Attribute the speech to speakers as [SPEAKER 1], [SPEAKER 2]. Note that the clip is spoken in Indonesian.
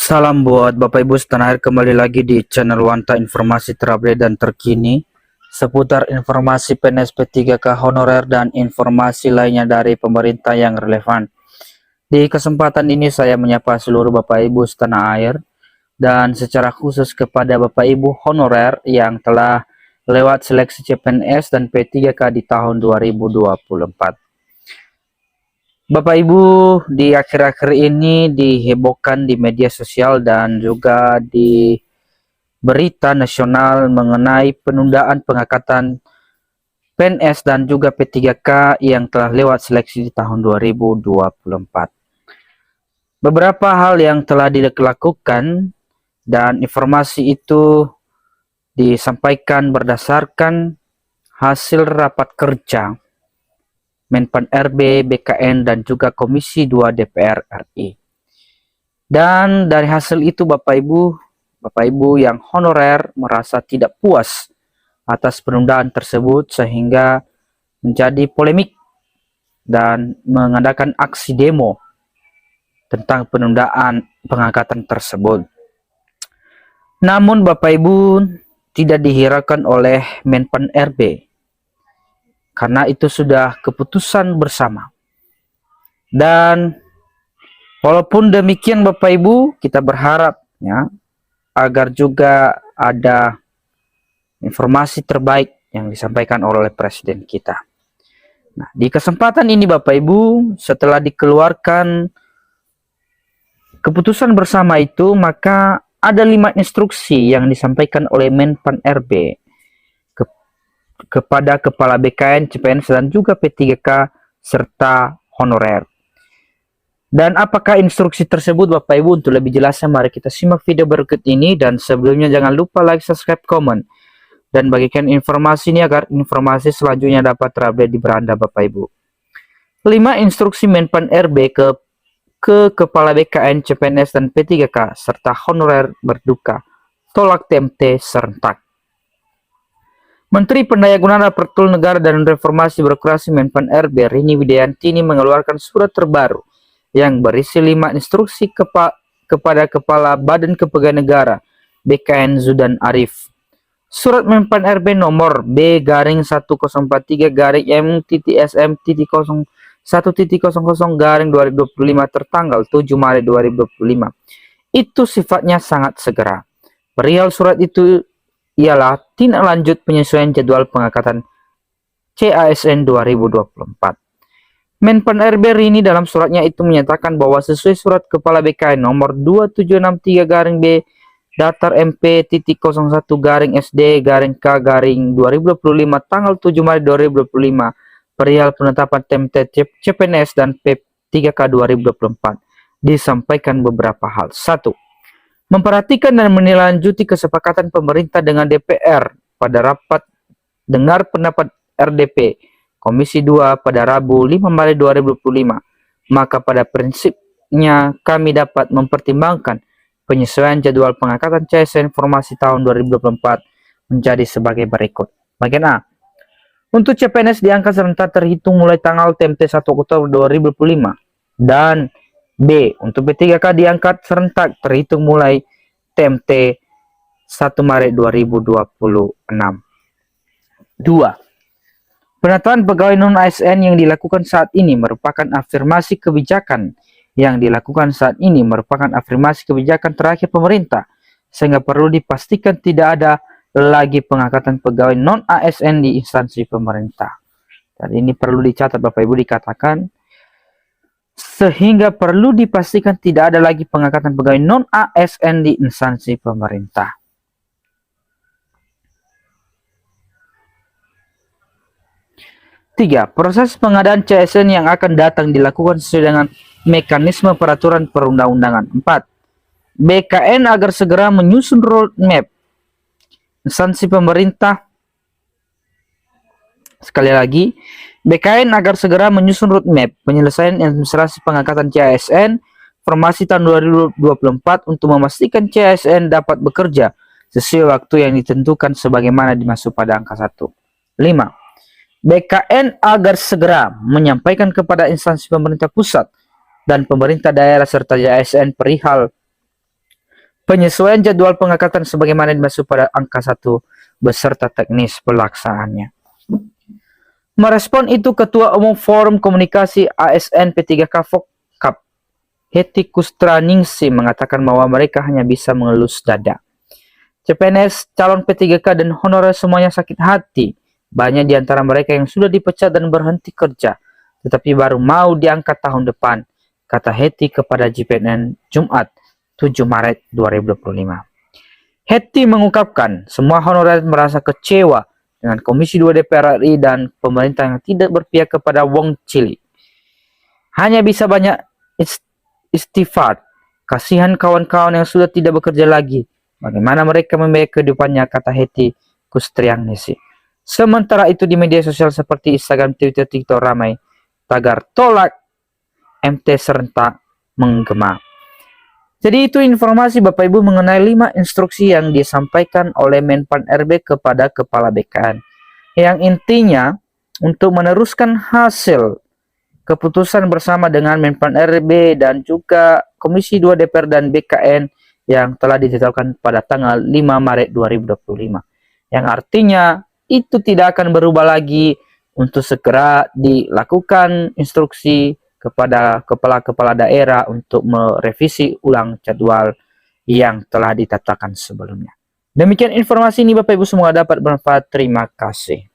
[SPEAKER 1] Salam buat Bapak Ibu setanah air, kembali lagi di channel Wanta, informasi terupdate dan terkini seputar informasi PNS P3K honorer dan informasi lainnya dari pemerintah yang relevan. Di kesempatan ini saya menyapa seluruh Bapak Ibu setanah air dan secara khusus kepada Bapak Ibu honorer yang telah lewat seleksi CPNS dan P3K di tahun 2024. Bapak Ibu, di akhir-akhir ini dihebohkan di media sosial dan juga di berita nasional mengenai penundaan pengangkatan PNS dan juga P3K yang telah lewat seleksi di tahun 2024. Beberapa hal yang telah dilakukan dan informasi itu disampaikan berdasarkan hasil rapat kerja Menpan RB, BKN, dan juga Komisi 2 DPR RI. Dan dari hasil itu Bapak Ibu yang honorer merasa tidak puas atas penundaan tersebut sehingga menjadi polemik dan mengadakan aksi demo tentang penundaan pengangkatan tersebut. Namun Bapak Ibu tidak dihiraukan oleh Menpan RB karena itu sudah keputusan bersama. Dan walaupun demikian Bapak Ibu, kita berharap ya agar juga ada informasi terbaik yang disampaikan oleh Presiden kita. Nah, di kesempatan ini Bapak Ibu, setelah dikeluarkan keputusan bersama itu, maka ada 5 instruksi yang disampaikan oleh Menpan RB kepada Kepala BKN, CPNS, dan juga P3K serta honorer. Dan apakah instruksi tersebut Bapak Ibu? Untuk lebih jelasnya mari kita simak video berikut ini, dan sebelumnya jangan lupa like, subscribe, komen, dan bagikan informasi ini agar informasi selanjutnya dapat terupdate di beranda Bapak Ibu. 5 instruksi Menpan RB ke Kepala BKN, CPNS, dan P3K serta honorer berduka tolak TMT serentak. Menteri Pendayagunaan Aparatur Negara dan Reformasi Birokrasi Menpan RB Rini Widiantini mengeluarkan surat terbaru yang berisi 5 instruksi kepada Kepala Badan Kepegawaian Negara BKN Zudan Arif. Surat Menpan RB nomor B-1.3-M-SM.0.1.00-2025 tertanggal 7 Maret 2025 itu sifatnya sangat segera. Perihal surat itu ialah tindak lanjut penyesuaian jadwal pengangkatan CASN 2024. Menpan RB Rini dalam suratnya itu menyatakan bahwa sesuai surat Kepala BKN nomor 2763-B datar MP.01-SD-K-2025 tanggal 7 Maret 2025 perihal penetapan TMT CPNS dan P3K 2024 disampaikan beberapa hal. 1. Memperhatikan dan menindaklanjuti kesepakatan pemerintah dengan DPR pada rapat dengar pendapat RDP Komisi 2 pada Rabu 5 Maret 2025, maka pada prinsipnya kami dapat mempertimbangkan penyesuaian jadwal pengangkatan CSN formasi tahun 2024 menjadi sebagai berikut. Bagian A. Untuk CPNS diangkat serentak terhitung mulai tanggal TMT 1 Oktober 2025 dan B. Untuk P3K diangkat serentak terhitung mulai TMT 1 Maret 2026. 2. Penataan pegawai non-ASN yang dilakukan saat ini merupakan afirmasi kebijakan terakhir pemerintah, sehingga perlu dipastikan tidak ada lagi pengangkatan pegawai non-ASN di instansi pemerintah. Dan ini perlu dicatat Bapak Ibu, dikatakan sehingga perlu dipastikan tidak ada lagi pengangkatan pegawai non-ASN di instansi pemerintah. 3. Proses pengadaan CSN yang akan datang dilakukan sesuai dengan mekanisme peraturan perundang-undangan. 4. BKN agar segera menyusun roadmap instansi pemerintah. Sekali lagi, BKN agar segera menyusun roadmap penyelesaian administrasi pengangkatan CASN formasi tahun 2024 untuk memastikan CASN dapat bekerja sesuai waktu yang ditentukan sebagaimana dimaksud pada angka 1. 5. BKN agar segera menyampaikan kepada instansi pemerintah pusat dan pemerintah daerah serta ASN perihal penyesuaian jadwal pengangkatan sebagaimana dimaksud pada angka 1 beserta teknis pelaksanaannya. Merespon itu, Ketua Umum Forum Komunikasi ASN P3K Vokap, Hetty Kustraningsih, mengatakan bahwa mereka hanya bisa mengelus dada. CPNS, calon P3K dan honorer semuanya sakit hati. Banyak di antara mereka yang sudah dipecat dan berhenti kerja, tetapi baru mau diangkat tahun depan, kata Hetty kepada JPNN Jumat 7 Maret 2025. Hetty mengungkapkan semua honorer merasa kecewa dengan Komisi 2 DPR RI dan pemerintah yang tidak berpihak kepada Wong Cilik. Hanya bisa banyak istighfar, kasihan kawan-kawan yang sudah tidak bekerja lagi. Bagaimana mereka membiayai kehidupannya, kata Hetty Kustraningsih. Sementara itu di media sosial seperti Instagram, Twitter, TikTok ramai tagar tolak MT serentak menggema. Jadi itu informasi Bapak Ibu mengenai 5 instruksi yang disampaikan oleh Menpan RB kepada Kepala BKN. Yang intinya untuk meneruskan hasil keputusan bersama dengan Menpan RB dan juga Komisi 2 DPR dan BKN yang telah ditetapkan pada tanggal 5 Maret 2025. Yang artinya itu tidak akan berubah lagi untuk segera dilakukan instruksi kepada kepala-kepala daerah untuk merevisi ulang jadwal yang telah ditetapkan sebelumnya. Demikian informasi ini Bapak Ibu, semoga dapat bermanfaat. Terima kasih.